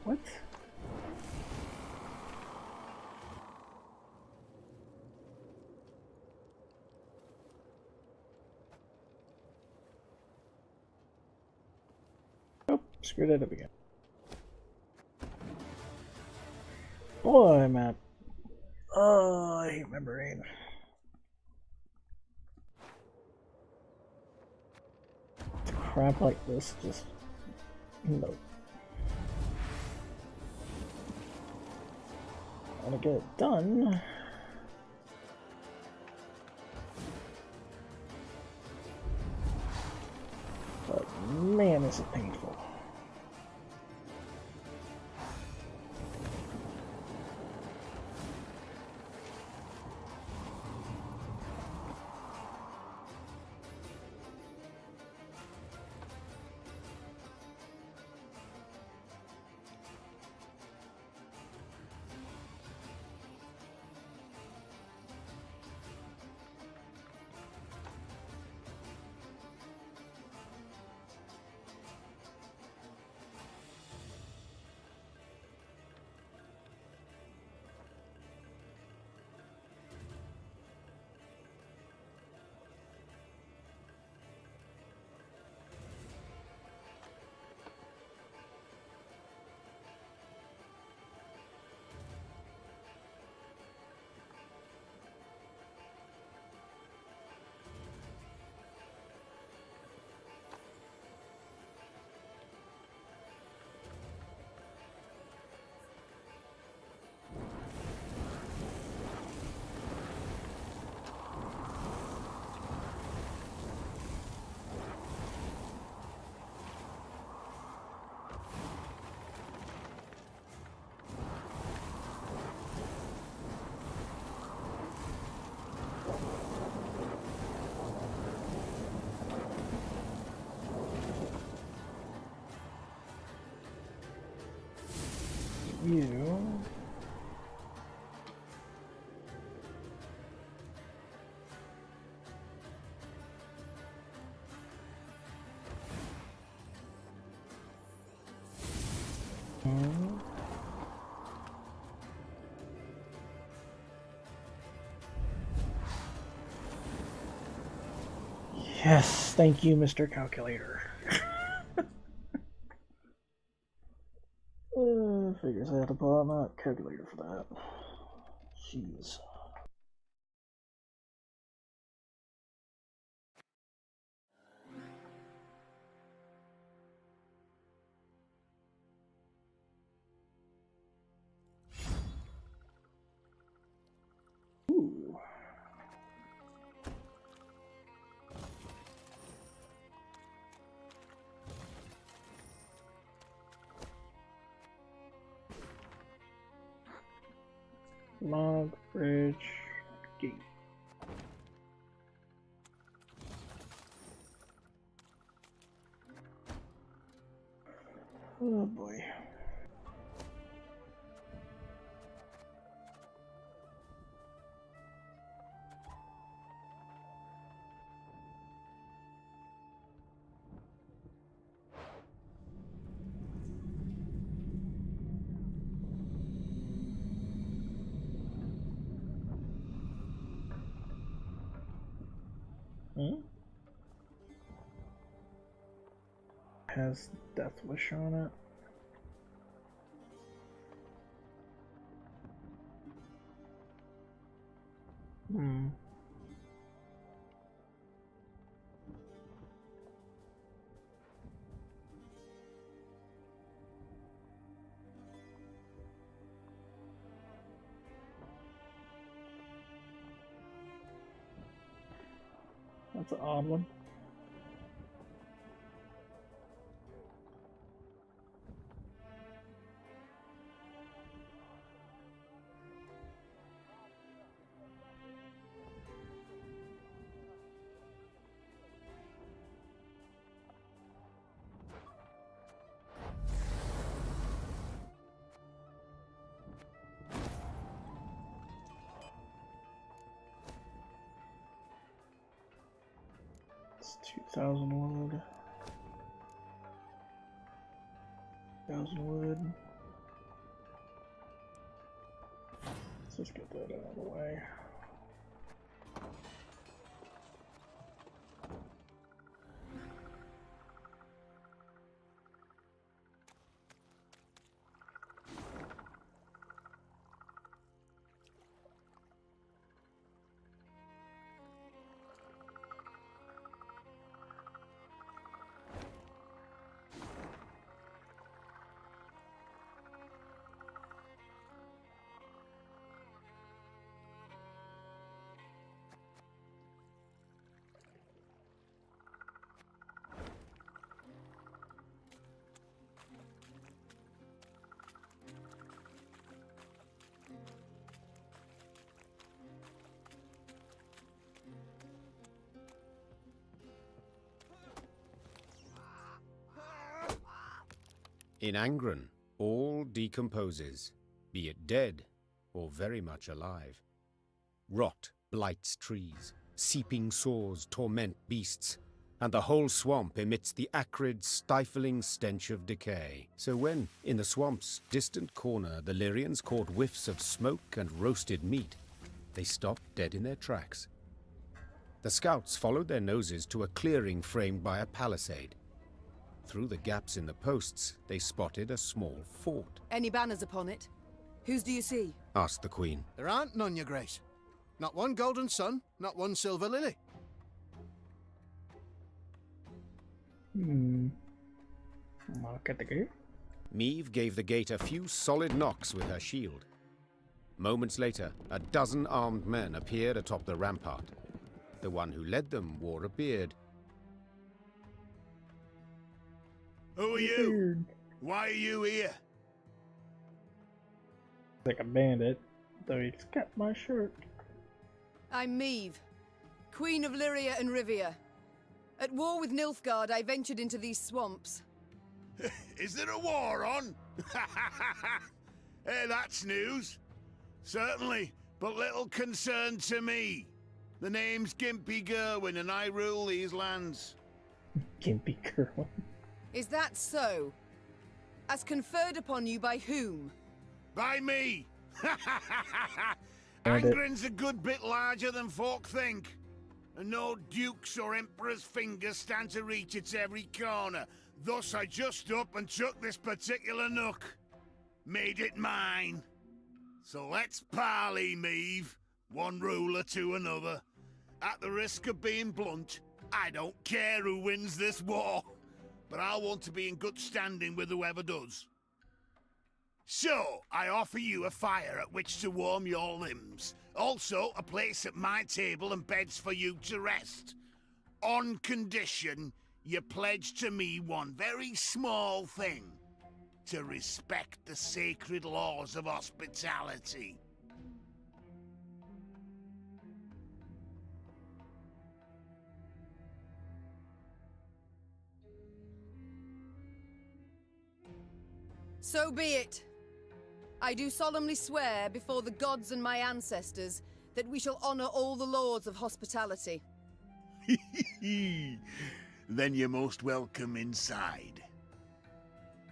What? Oh, screwed that up again. Boy, map. Oh, I hate my brain. Crap like this, just no. I want to get it done. But man, is it painful. You. Yes, thank you, Mr. Calculator. Figures I had to pull out my calculator for that. Jeez. Ooh. Log bridge gate. Oh boy. Hmm? Has Death Wish on it. Hmm. That's an odd one. It's 2,000 wood. 1,000 wood. just get that out of the way. In Angren, all decomposes, be it dead or very much alive. Rot blights trees, seeping sores torment beasts, and the whole swamp emits the acrid, stifling stench of decay. So when, in the swamp's distant corner, the Lyrians caught whiffs of smoke and roasted meat, they stopped dead in their tracks. The scouts followed their noses to a clearing framed by a palisade. Through the gaps in the posts, they spotted a small fort. Any banners upon it? Whose do you see? Asked the Queen. There aren't none, your grace. Not one golden sun, not one silver lily. Mark at the gate. Meve gave the gate a few solid knocks with her shield. Moments later, a dozen armed men appeared atop the rampart. The one who led them wore a beard. Who are you? Why are you here? Like a bandit, though he's got my shirt. I'm Meve, Queen of Lyria and Rivia. At war with Nilfgaard, I ventured into these swamps. Is there a war on? Hey, that's news. Certainly, but little concern to me. The name's Gimpy Gerwin and I rule these lands. Gimpy Gerwin. Is that so? As conferred upon you by whom? By me! Angren's a good bit larger than folk think. And no dukes or emperor's fingers stand to reach its every corner. Thus I just up and took this particular nook. Made it mine. So let's parley, Meve. One ruler to another. At the risk of being blunt, I don't care who wins this war. But I want to be in good standing with whoever does. So, I offer you a fire at which to warm your limbs. Also, a place at my table and beds for you to rest. On condition, you pledge to me one very small thing. To respect the sacred laws of hospitality. So be it. I do solemnly swear before the gods and my ancestors that we shall honor all the laws of hospitality. Then you're most welcome inside.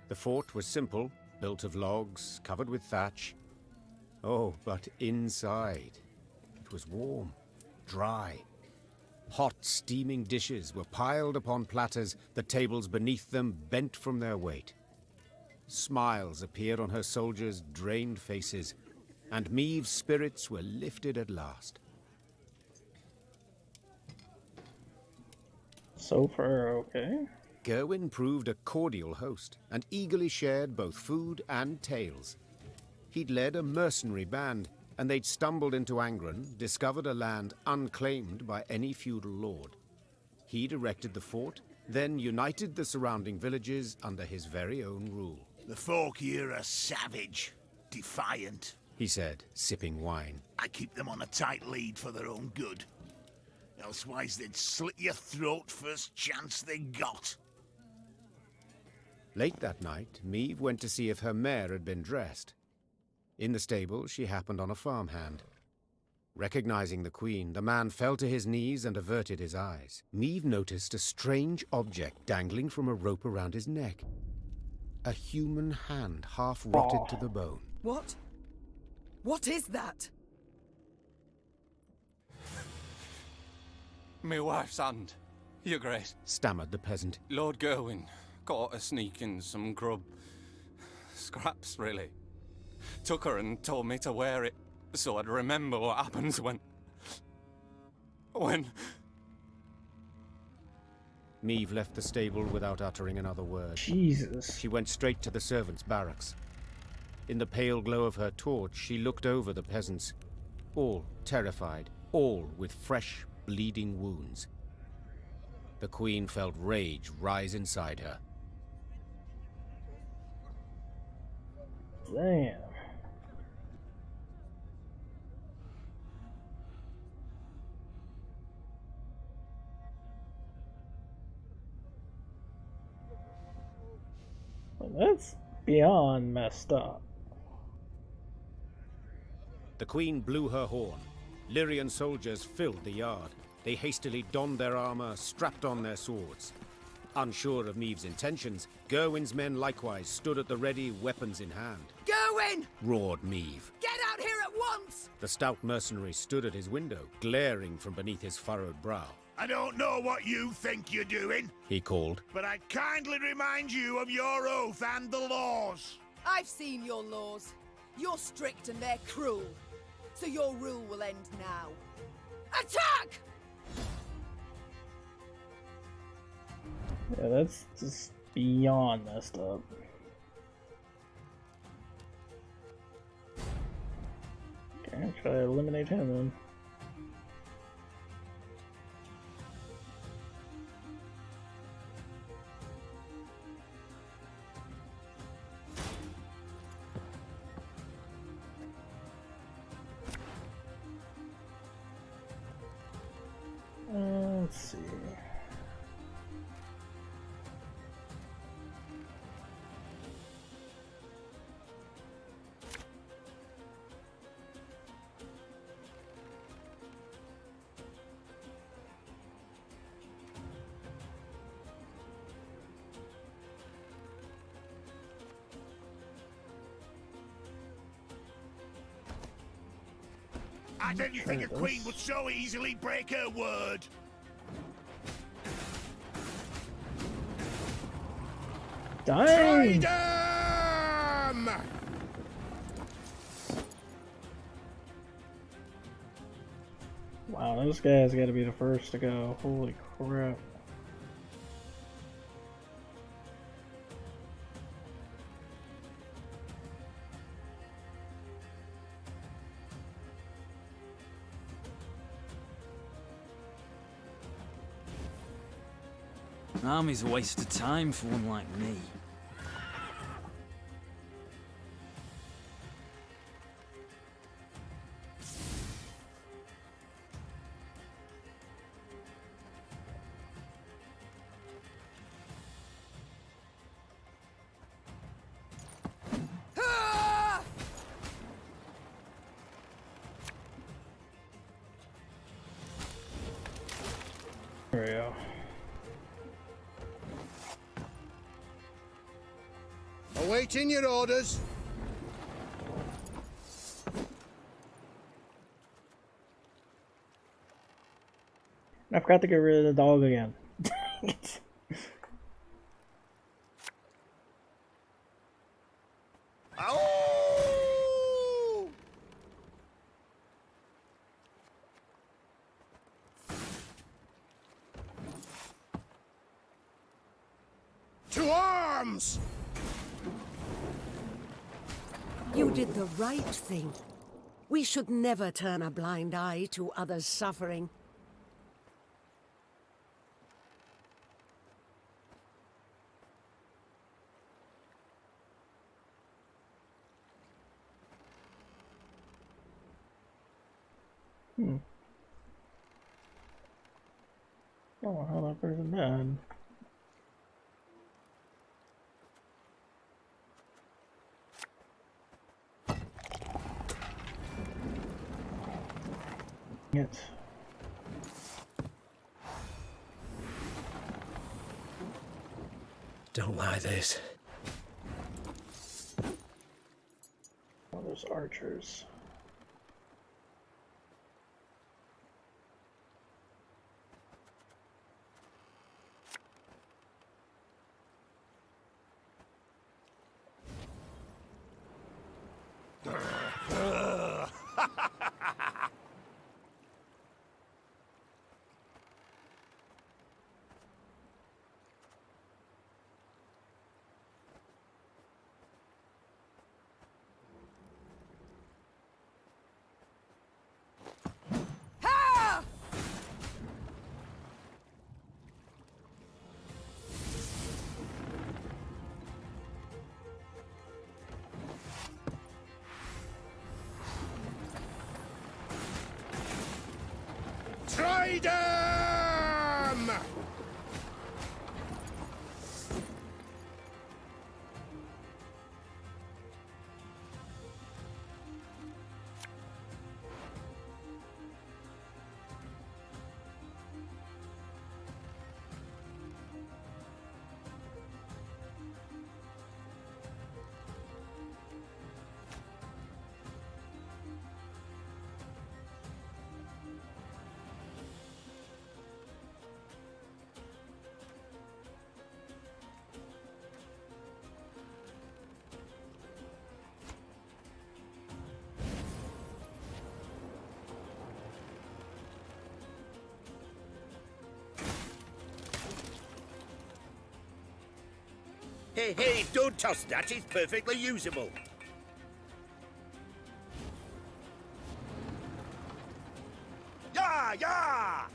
The fort was simple, built of logs, covered with thatch. Oh, but inside, it was warm, dry. Hot, steaming dishes were piled upon platters, the tables beneath them bent from their weight. Smiles appeared on her soldiers' drained faces, and Meve's spirits were lifted at last. So far, okay. Gerwin proved a cordial host, and eagerly shared both food and tales. He'd led a mercenary band, and they'd stumbled into Angren, discovered a land unclaimed by any feudal lord. He'd erected the fort, then united the surrounding villages under his very own rule. The folk here are savage, defiant, he said, sipping wine. I keep them on a tight lead for their own good. Elsewise they'd slit your throat first chance they got. Late that night, Meve went to see if her mare had been dressed. In the stable, she happened on a farmhand. Recognizing the Queen, the man fell to his knees and averted his eyes. Meve noticed a strange object dangling from a rope around his neck. A human hand half rotted to the bone. What? What is that? My wife's hand, Your Grace. Stammered the peasant. Lord Gerwin caught her sneaking some grub. Scraps, really. Took her and told me to wear it, so I'd remember what happens when... Meve left the stable without uttering another word. Jesus. She went straight to the servants' barracks. In the pale glow of her torch, she looked over the peasants, all terrified, all with fresh, bleeding wounds. The queen felt rage rise inside her. Damn. That's beyond messed up. The queen blew her horn. Lyrian soldiers filled the yard. They hastily donned their armor, strapped on their swords. Unsure of Meve's intentions, Gerwin's men likewise stood at the ready, weapons in hand. Gerwin! Roared Meve. Get out here at once! The stout mercenary stood at his window, glaring from beneath his furrowed brow. I don't know what you think you're doing, He called. but I'd kindly remind you of your oath and the laws. I've seen your laws. You're strict and they're cruel. So your rule will end now. Attack! Yeah, that's just beyond messed up. Okay, try to eliminate him then. Let's see. I didn't think a queen would so easily break her word. Dang! Freedom! Wow, those guys gotta be the first to go. Holy crap. An army's a waste of time for one like me. Ah! There we go. Awaiting your orders. I forgot to get rid of the dog again. Oh! To arms! You did the right thing. We should never turn a blind eye to others' suffering. Oh, how that person died. It. Don't like this. Oh, those archers. . Tried 'em! Hey, don't toss that. It's perfectly usable. Yeah!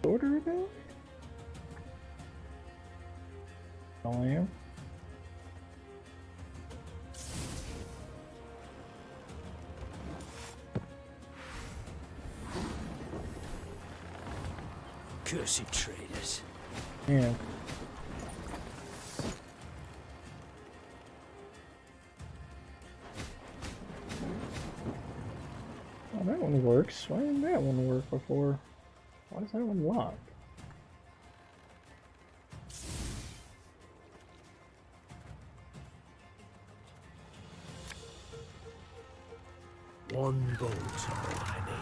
Order about? I am. Cursed traitors. Yeah. Oh, that one works. Why didn't that one work before? Why is that one locked? One bolt's all I need.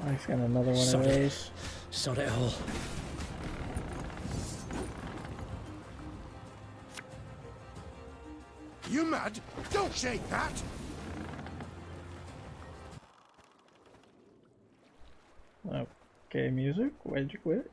I got another one Sod of it. those. Sod it all. You mad? Don't shake that! Okay, music. Why'd you quit?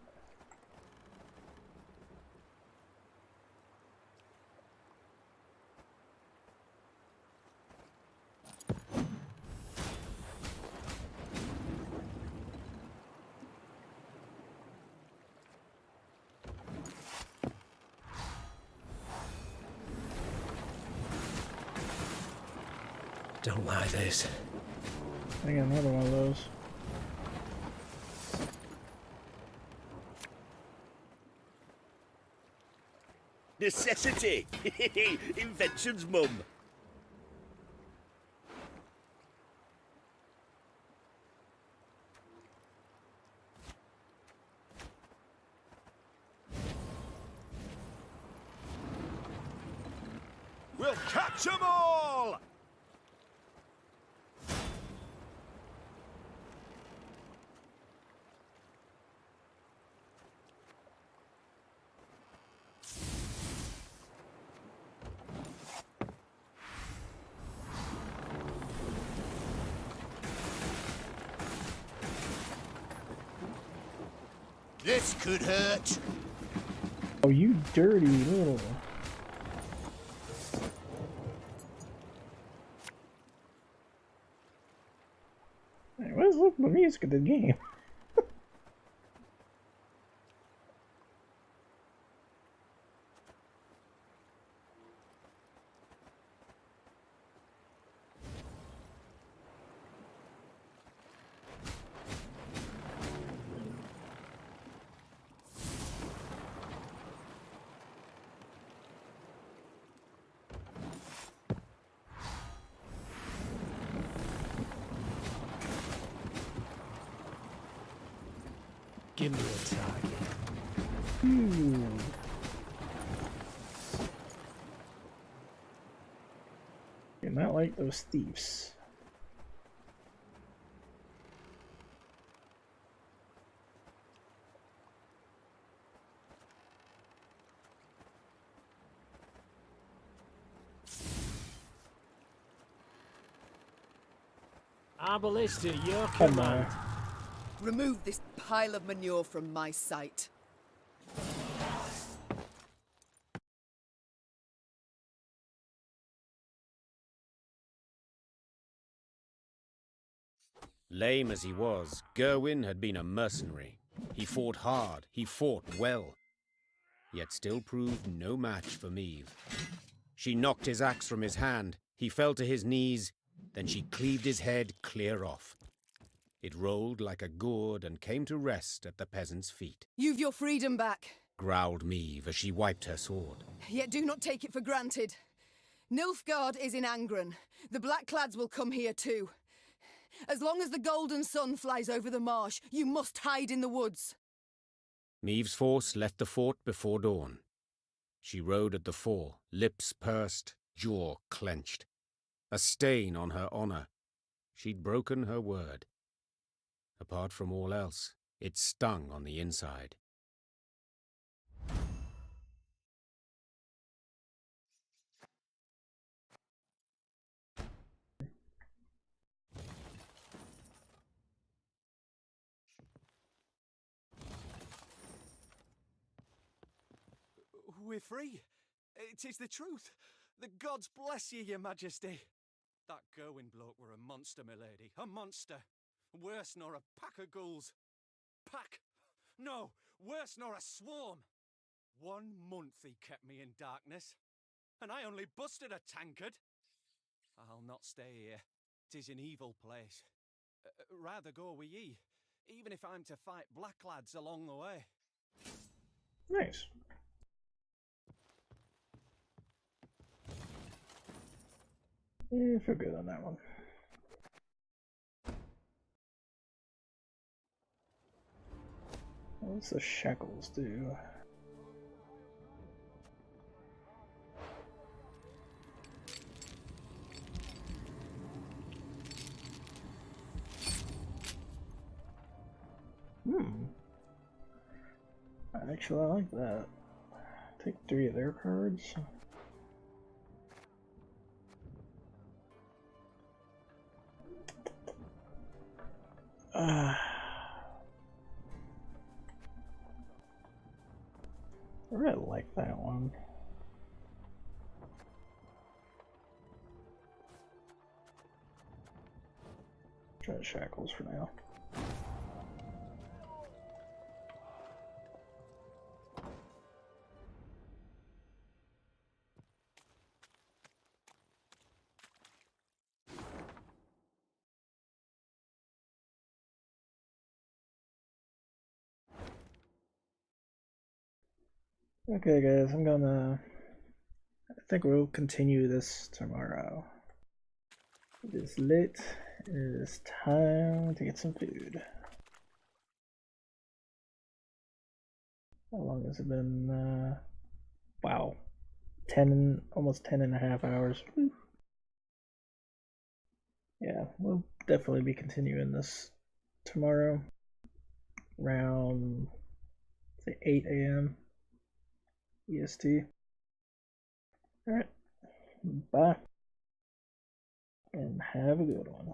Don't like this. I got another one of those. Necessity! Invention's mum. We'll catch 'em all! This could hurt. Oh, you dirty little. Hey, what is the music of the game? Give me a target. You're not like those thieves. Ballista, your Oh command. my. Remove this pile of manure from my sight. Lame as he was, Gerwin had been a mercenary. He fought hard, he fought well, yet still proved no match for Meve. She knocked his axe from his hand, he fell to his knees, then she cleaved his head clear off. It rolled like a gourd and came to rest at the peasant's feet. You've your freedom back, Growled Meve as she wiped her sword. yet do not take it for granted. Nilfgaard is in Angren. The Blackclads will come here too. As long as the golden sun flies over the marsh, you must hide in the woods. Meve's force left the fort before dawn. She rode at the fore, lips pursed, jaw clenched. A stain on her honor. She'd broken her word. Apart from all else, it stung on the inside. We're free. It is the truth. The gods bless ye, your majesty. That Gerwin bloke were a monster, my lady. A monster. Worse nor a pack of ghouls. Pack? No, worse nor a swarm. 1 month he kept me in darkness. And I only busted a tankard. I'll not stay here. 'Tis an evil place. Rather go with ye, even if I'm to fight Blacklads along the way. Nice. Yeah, I feel good on that one. What's the shackles do? Actually, I like that. Take 3 of their cards. I really like that one. Try the shackles for now. Okay guys, I think we'll continue this tomorrow. It is late. It is time to get some food. How long has it been? Wow. Almost 10 and a half hours. Whew. Yeah, we'll definitely be continuing this tomorrow around, say, 8 a.m. EST. Alright, bye, and have a good one.